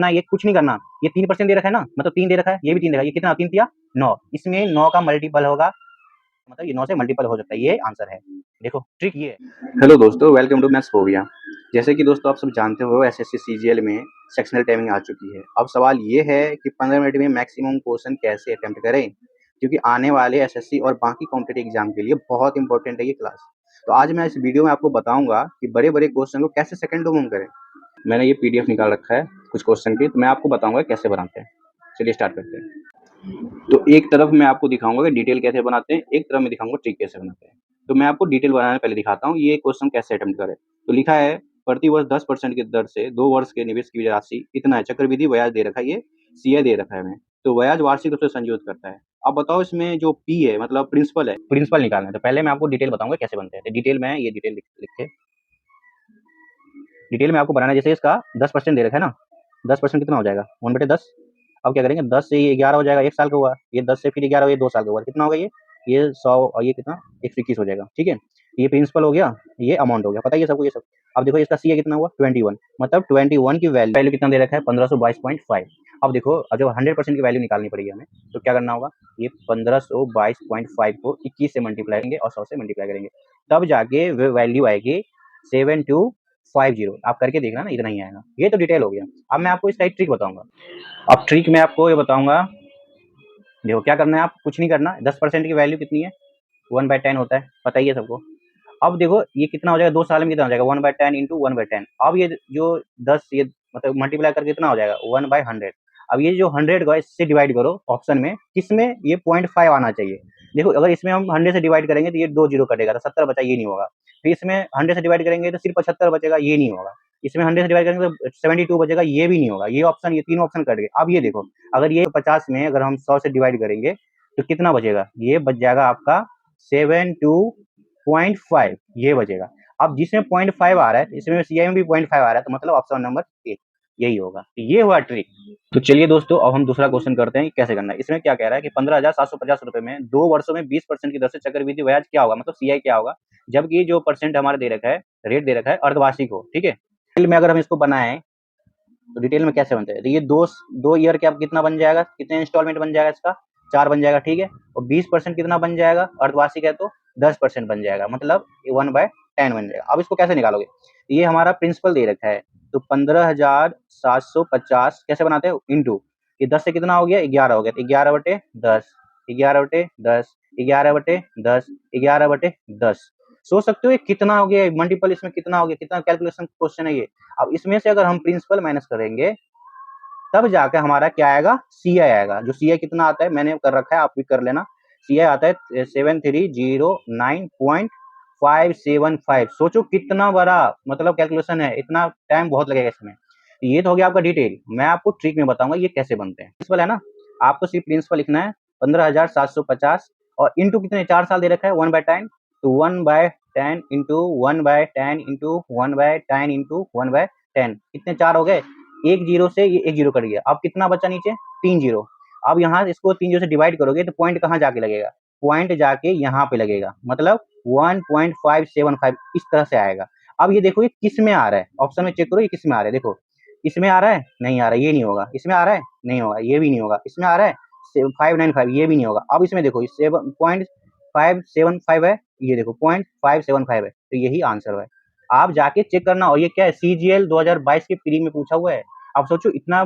ना, ये कुछ नहीं करना, ये 3% दे रखा है ना, मतलब 3 दे रखा है, ये भी 3 दे रखा है, ये कितना 3 तिया 9, इसमें 9 का मल्टीपल होगा, मतलब ये 9 से मल्टीपल हो सकता है, ये आंसर है। देखो ट्रिक ये है। हेलो दोस्तों, वेलकम टू मैथ्स फोबिया। जैसे कि दोस्तों आप सब जानते हो एसएससी सीजीएल में सेक्शनल टाइमिंग आ चुकी है। अब सवाल ये है कि 15 मिनट में मैक्सिमम क्वेश्चन कैसे अटेम्प्ट करें, क्योंकि आने वाले एसएससी और बाकी कॉम्पिटिटिव एग्जाम के लिए बहुत इंपॉर्टेंट है ये क्लास। तो आज मैं इस वीडियो में आपको बताऊंगा कि बड़े बड़े क्वेश्चन को कैसे सेकंडों में करें। मैंने ये पीडीएफ निकाल रखा है कुछ क्वेश्चन की, तो मैं आपको बताऊंगा कैसे बनाते हैं। चलिए स्टार्ट करते हैं। तो एक तरफ मैं आपको दिखाऊंगा कि डिटेल कैसे बनाते हैं, एक तरफ मैं दिखाऊंगा ट्रिक कैसे बनाते हैं। तो मैं आपको डिटेल बनाने पहले दिखाता हूँ ये क्वेश्चन कैसे अटेम्प्ट करें। तो लिखा है प्रति वर्ष 10% की दर से 2 वर्ष के निवेश की राशि इतना है, चक्रवृद्धि ब्याज दे रखा है, ये सीए दे रखा है हमें। तो ब्याज वार्षिक रूप से संशोधित करता है। अब बताओ इसमें जो पी है मतलब प्रिंसिपल है, प्रिंसिपल निकालना है। तो पहले मैं आपको डिटेल बताऊंगा कैसे बनते हैं। तो डिटेल में ये डिटेल लिखे, डिटेल में आपको बनाना है। जैसे इसका 10% दे रखा है ना, 10% कितना हो जाएगा 1/10। अब क्या करेंगे, 10 से ये 11 हो जाएगा, 1 साल का हुआ, ये 10 से फिर 11 ये 2 साल का हुआ, कितना होगा ये 100 और ये कितना 121 हो जाएगा। ठीक है, ये प्रिंसिपल हो गया, ये अमाउंट हो गया, पता है ये सबको ये सब। अब देखो इसका सी कितना हुआ 21, मतलब 21 की वैल्यू कितना दे रखा है 1522.5। अब देखो जब 100% की वैल्यू निकालनी पड़ेगी हमें, तो क्या करना होगा, ये 1522.5 को 21 से मल्टीप्लाई करेंगे और 100 से मल्टीप्लाई करेंगे, तब जाके वैल्यू आएगी 7250। आप करके देखना ना, इतना ही आएगा। ये तो डिटेल हो गया। अब मैं आपको इसका एक ट्रिक बताऊंगा। अब ट्रिक में आपको ये बताऊंगा, देखो क्या करना है, आप कुछ नहीं करना। 10% की वैल्यू कितनी है 1/10 होता है, पता ही है सबको। अब देखो ये कितना हो जाएगा 2 साल में, कितना हो जाएगा 1/10 इंटू 1/10। अब ये जो 10 ये मतलब मल्टीप्लाई करके कितना हो जाएगा 1/100। अब ये जो 100 को इससे डिवाइड करो ऑप्शन में, किसमें ये 0.5 आना चाहिए। देखो अगर इसमें हम 100 से डिवाइड करेंगे तो ये 2 जीरो कटेगा, तो 70 बचा, ये नहीं होगा। फिर इसमें 100 से डिवाइड करेंगे तो सिर्फ 75 बचेगा, ये नहीं होगा। इसमें 100 से डिवाइड करेंगे तो 72 बचेगा, ये भी नहीं होगा। ये ऑप्शन, ये तीनों ऑप्शन कट गए। अब ये देखो, अगर ये 50 में अगर हम 100 से डिवाइड करेंगे तो कितना बचेगा, ये बच जाएगा आपका 72.5, ये बचेगा। अब जिसमें 0.5 आ रहा है, इसमें सीआई में भी 0.5 आ रहा है, तो मतलब ऑप्शन नंबर ए यही होगा। तो ये हुआ ट्रिक। तो चलिए दोस्तों अब हम दूसरा क्वेश्चन करते हैं कैसे करना है। इसमें क्या कह रहा है कि 15,750 रुपए में 2 वर्षों में 20% की दर से चक्रवृद्धि ब्याज क्या होगा, मतलब सीआई क्या होगा, जबकि जो परसेंट हमारा दे रखा है, रेट दे रखा है अर्धवार्षिक हो। ठीक है, डिटेल में अगर हम इसको बनाएं तो डिटेल में कैसे बनते हैं, तो ये दो ईयर के अब कितना बन जाएगा, कितने इंस्टॉलमेंट बन जाएगा इसका 4 बन जाएगा। ठीक है, और 20% कितना बन जाएगा, अर्धवार्षिक है तो 10% बन जाएगा, मतलब 1/10 बन जाएगा। अब इसको कैसे निकालोगे, ये हमारा प्रिंसिपल दे रखा है, तो 15,750 कैसे बनाते हैं इंटू, ये 10 से कितना हो गया 11 हो गया, तो 11/10, 11/10, 11/10, 11/10। सोच सकते हो ये कितना हो गया, मल्टीपल इसमें कितना हो गया, कितना कैलकुलेशन क्वेश्चन है ये। अब इसमें से अगर हम प्रिंसिपल माइनस करेंगे तब जाकर हमारा क्या आएगा, सीआई आएगा। जो सीआई कितना आता है मैंने कर रखा है, आप भी कर लेना। सीआई आता है 7309.575। सोचो कितना बड़ा मतलब कैलकुलेशन है, इतना टाइम बहुत लगेगा इसमें। ये तो हो गया आपका डिटेल। मैं आपको ट्रिक में बताऊंगा ये कैसे बनते हैं। प्रिंसिपल है ना, आपको सिर्फ प्रिंसिपल लिखना है 15,750 और इंटू कितने 4 साल दे रखा है 1/10, तो 1/10 इंटू 1/10 इंटू 1/10 इंटू 1/10, कितने 4 हो गए, एक जीरो से ये एक जीरो कट गया। अब कितना बचा नीचे 3 जीरो। अब यहाँ इसको 3 जीरो से डिवाइड करोगे तो पॉइंट कहाँ जाके लगेगा, पॉइंट जाके यहाँ पे लगेगा, मतलब 1.575 इस तरह से आएगा। अब ये देखो ये किस में आ रहा है, ऑप्शन में चेक करो ये किस में आ रहा है। देखो इसमें आ रहा है, नहीं आ रहा है, ये नहीं होगा। इसमें आ रहा है, नहीं होगा, ये भी नहीं होगा। इसमें आ रहा है 595, ये भी नहीं होगा। अब इसमें देखो 7.575 है, ये देखो 0.575 है, तो यही आंसर है। आप जाके चेक करना। और ये क्या है, सीजीएल 2022 के प्री में पूछा हुआ है। आप सोचो इतना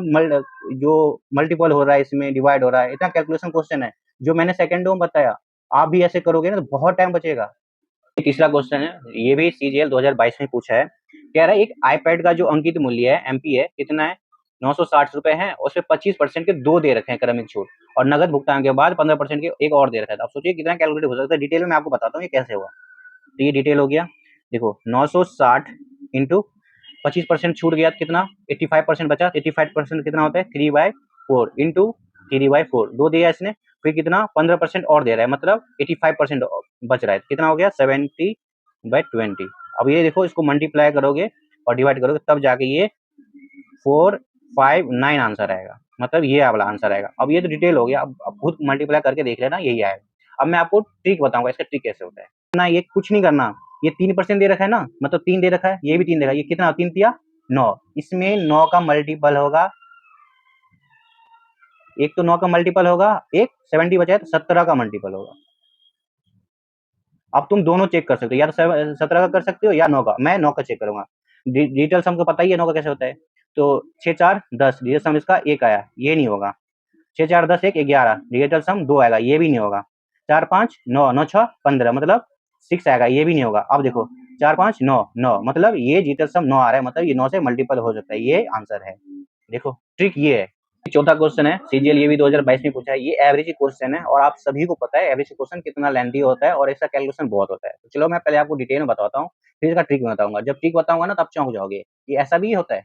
जो मल्टीपल हो रहा है, इसमें डिवाइड हो रहा है, इतना कैलकुलेशन क्वेश्चन है जो मैंने सेकंडों में बताया। आप भी ऐसे करोगे ना तो बहुत टाइम बचेगा। तीसरा क्वेश्चन है, ये भी सीजीएल 2022 में पूछा है। कह रहा है एक आईपैड का जो अंकित मूल्य है एमपी है कितना है 960 रुपए है, उसपे 25% के 2 दे रखे हैं क्रमिक छूट, और नगद भुगतान के बाद 15% के एक और दे रखा है। अब सोचिए कितना कैलकुलेट हो सकता है। डिटेल में मैं आपको बताता हूँ ये कैसे हुआ। तो ये डिटेल हो गया। देखो 960 इंटू 25% छूट गया, कितना 85% बचा, 85% कितना होता है 3/4 इंटू 3/4, 2 दिया इसने, फिर कितना 15% और दे रहा है, मतलब 85% बच रहा है, कितना हो गया 70/20। अब ये देखो इसको मल्टीप्लाई करोगे और डिवाइड करोगे तब जाके ये 459 आंसर आएगा, मतलब ये वाला आंसर आएगा। अब ये तो डिटेल हो गया, अब खुद मल्टीप्लाई करके देख लेना यही आएगा। अब मैं आपको ट्रिक बताऊंगा, इसका ट्रिक कैसे होता है ना। ये कुछ नहीं करना, ये 3% दे रखा है ना, मतलब 3 दे रखा है, ये भी 3 दे रखा है, ये कितना 3 तिया 9, इसमें 9 का मल्टीपल होगा एक तो 9 का मल्टीपल होगा, एक 70 बचा है तो 17 का मल्टीपल होगा। अब तुम दोनों चेक कर सकते हो, या तो 17 का कर सकते हो या 9 का। मैं 9 का चेक करूंगा। डिजिटल सम को पता ही है 9 का कैसे होता है। तो 6 4 10 डिजिटल सम इसका 1 आया, ये नहीं होगा। 6 4 10 1 11 डिजिटल सम 2 आएगा, ये भी नहीं होगा। 4 5 9 9 6 15 मतलब 6 आएगा, ये भी नहीं होगा। अब देखो 4 5 9 9 मतलब ये डिजिटल सम 9 आ रहा है, मतलब ये 9 से मल्टीपल हो सकता है, ये आंसर है। देखो ट्रिक ये है। चौथा क्वेश्चन है, सीजीएल ये भी 2022 में पूछा है, ये एवरेज क्वेश्चन है और आप सभी को पता है एवरेज क्वेश्चन कितना लेंथी होता है और इसका कैलकुलेशन बहुत होता है। तो चलो मैं पहले आपको डिटेल में बताता हूँ, फिर इसका ट्रिक में बताऊंगा। जब ट्रिक बताऊंगा ना तब चौंक जाओगे, ये ऐसा भी होता है।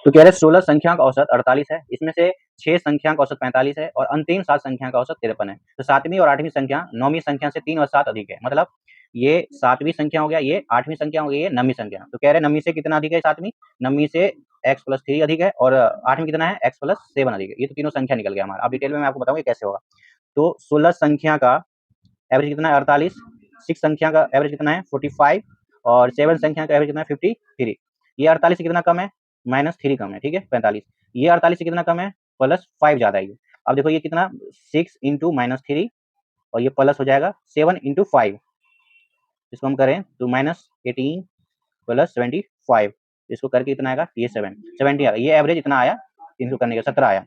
तो कह रहे 16 संख्या का औसत 48 है, इसमें से 6 संख्या का औसत 45 है और अंतिम 7 संख्या का औसत 53 है। तो 7वीं और 8वीं संख्या 9वीं संख्या से 3 और 7 अधिक है, मतलब ये 7वीं संख्या हो गया, ये 8वीं संख्या हो गई, ये 9वीं संख्या। तो कह रहे 9वीं से कितना अधिक है 7वीं, 9वीं से x + 3 अधिक है और 8वीं कितना है x + 7 अधिक है। ये तो तीनों संख्या निकल गया हमारा। अब डिटेल में मैं आपको बताऊंगा कैसे होगा। तो 16 संख्या का एवरेज कितना है 48, 6 संख्या का एवरेज कितना है 45 और 7 संख्या का एवरेज कितना है 53। ये 48 से कितना कम है -3 कम है, ठीक है 45। ये 48 से कितना कम है +5 ज्यादा है ये। अब देखो ये कितना 6 × -3 और ये प्लस हो जाएगा 7 × 5, इसको हम करें तो -18 + 75, इसको करके कितना आएगा ये 70 आएगा। ये एवरेज इतना आया, 300 करने का 17 आया।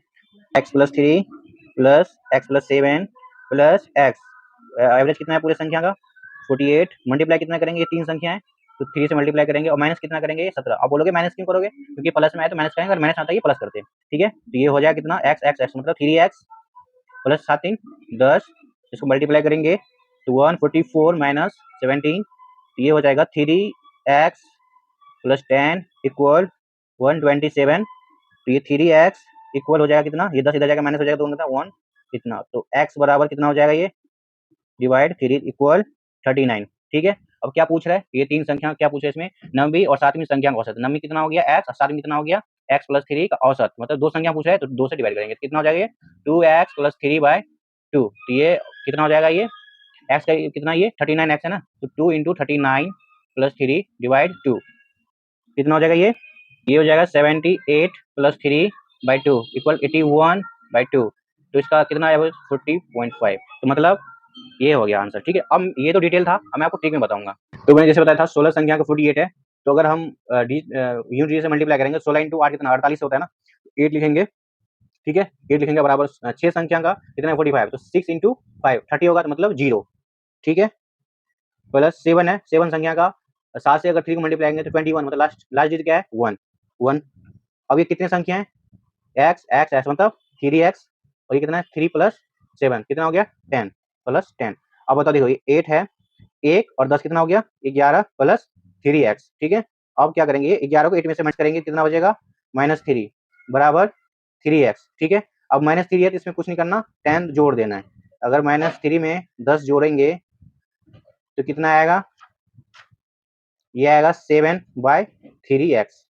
x + 3 + x + 7 + x एवरेज कितना है पूरे संख्या का 48, मल्टीप्लाई कितना करेंगे, ये 3 संख्या है तो 3 से मल्टीप्लाई करेंगे और माइनस कितना करेंगे 17। अब बोलोगे माइनस क्यों करोगे, क्योंकि प्लस में आए तो माइनस करेंगे, अगर माइनस आता है ये प्लस करते हैं, ठीक है। तो ये हो जाएगा कितना x मतलब 3x + 7 10, इसको मल्टीप्लाई करेंगे तो 144 - 17, ये हो जाएगा 3x + 10 = 127। तो ये 3x इक्वल हो जाएगा कितना, ये 10 इधर जाएगा माइनस हो जाएगा तो कितना 1 इतना। तो x बराबर कितना हो जाएगा, ये डिवाइड 3 = 39, ठीक है। अब क्या पूछ रहा है, ये 3 संख्या क्या पूछ रहा है इसमें, 9वीं और 7वीं संख्या का औसत। 9वीं कितना हो गया x और 7वीं कितना हो गया x + 3 का औसत, मतलब 2 संख्या पूछ रहा है तो 2 से डिवाइड करेंगे, कितना हो जाएगा ये 2x + 3/2। तो ये कितना हो जाएगा, ये x का कितना, ये 39x है ना, तो 2 × 39 + 3 / 2 कितना हो जाएगा, ये हो जाएगा 78 + 3/2 = 81/2। तो इसका कितना है 40.5। तो मतलब ये हो गया आंसर, ठीक है। अब ये तो डिटेल था, अब मैं आपको ट्रिक में बताऊंगा। तो मैंने जैसे बताया था 16 संख्या का 48 है, तो अगर हम यूनिट डी से मल्टीप्लाई करेंगे 16 × 8 कितना 48 होता है ना, 8 लिखेंगे, ठीक है। 8 लिखेंगे बराबर 6 संख्या का कितना है 45, तो 6 × 5 30 होगा, तो मतलब 0, ठीक है। प्लस 7 है, 7 संख्या का 7 से अगर 3 को मल्टीप्लाई करेंगे तो 21, मतलब लास्ट लास्ट डिजिट क्या है 1। अब ये कितने संख्या है x मतलब 3x और ये कितना है 3 + 7 कितना हो गया 10 + 10। अब बताओ देखो ये 8 है, 1 और 10 कितना हो गया 11 + 3x, ठीक है। अब क्या करेंगे 11 को 8 में से माइनस करेंगे, कितना बचेगा -3 बराबर 3x, ठीक है। अब -3 है तो इसमें कुछ नहीं करना, 10 जोड़ देना है। अगर -3 में 10 जोड़ेंगे तो कितना आएगा, ये आएगा 7/3x।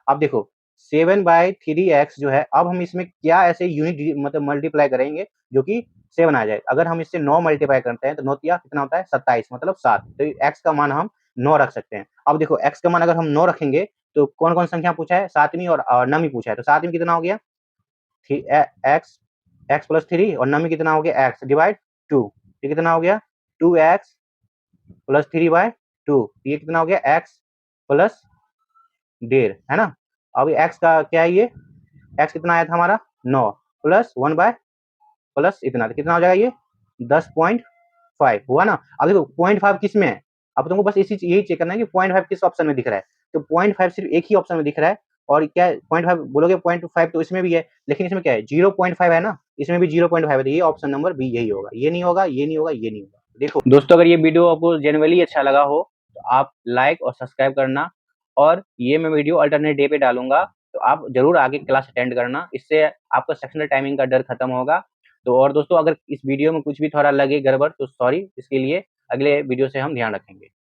अब देखो 7/3x जो है, अब हम इसमें क्या ऐसे यूनिट मतलब मल्टीप्लाई करेंगे जो कि 7 आ जाए। अगर हम इससे 9 मल्टीप्लाई करते हैं तो 9 तिया कितना होता है 27, मतलब 7। तो x का मान हम 9 रख सकते हैं। अब देखो x का मान अगर हम 9 रखेंगे तो कौन कौन संख्या पूछा है 7वीं और 9वीं पूछा है। तो 7वीं कितना हो गया x + 3 और 9वीं कितना हो गया x / 2, ये कितना हो गया 2x + 3/2, ये कितना हो गया x + 1.5 है ना। अब x का क्या है, ये x कितना आया था हमारा 9 + 1 प्लस इतना, तो कितना हो जाएगा ये 10.5 हुआ ना। अब देखो 0.5 किस में है, अब तुमको बस यही चेक करना है कि 0.5 किस ऑप्शन में दिख रहा है। तो 0.5 सिर्फ एक ही ऑप्शन में दिख रहा है, और क्या 0.5 बोलोगे 0.5 तो इसमें भी है, लेकिन इसमें क्या है 0.5 है ना, इसमें भी 0.5 है, तो ये ऑप्शन नंबर बी यही होगा। ये नहीं होगा, ये नहीं होगा, ये नहीं होगा। देखो दोस्तों, अगर ये वीडियो आपको जेन्युइनली अच्छा लगा हो तो आप लाइक और सब्सक्राइब करना, और ये मैं वीडियो अल्टरनेट डे पे डालूंगा, तो आप जरूर आगे क्लास अटेंड करना, इससे आपका सेक्शनल टाइमिंग का डर खत्म होगा। तो और दोस्तों, अगर इस वीडियो में कुछ भी थोड़ा लगे गड़बड़ तो सॉरी, इसके लिए अगले वीडियो से हम ध्यान रखेंगे।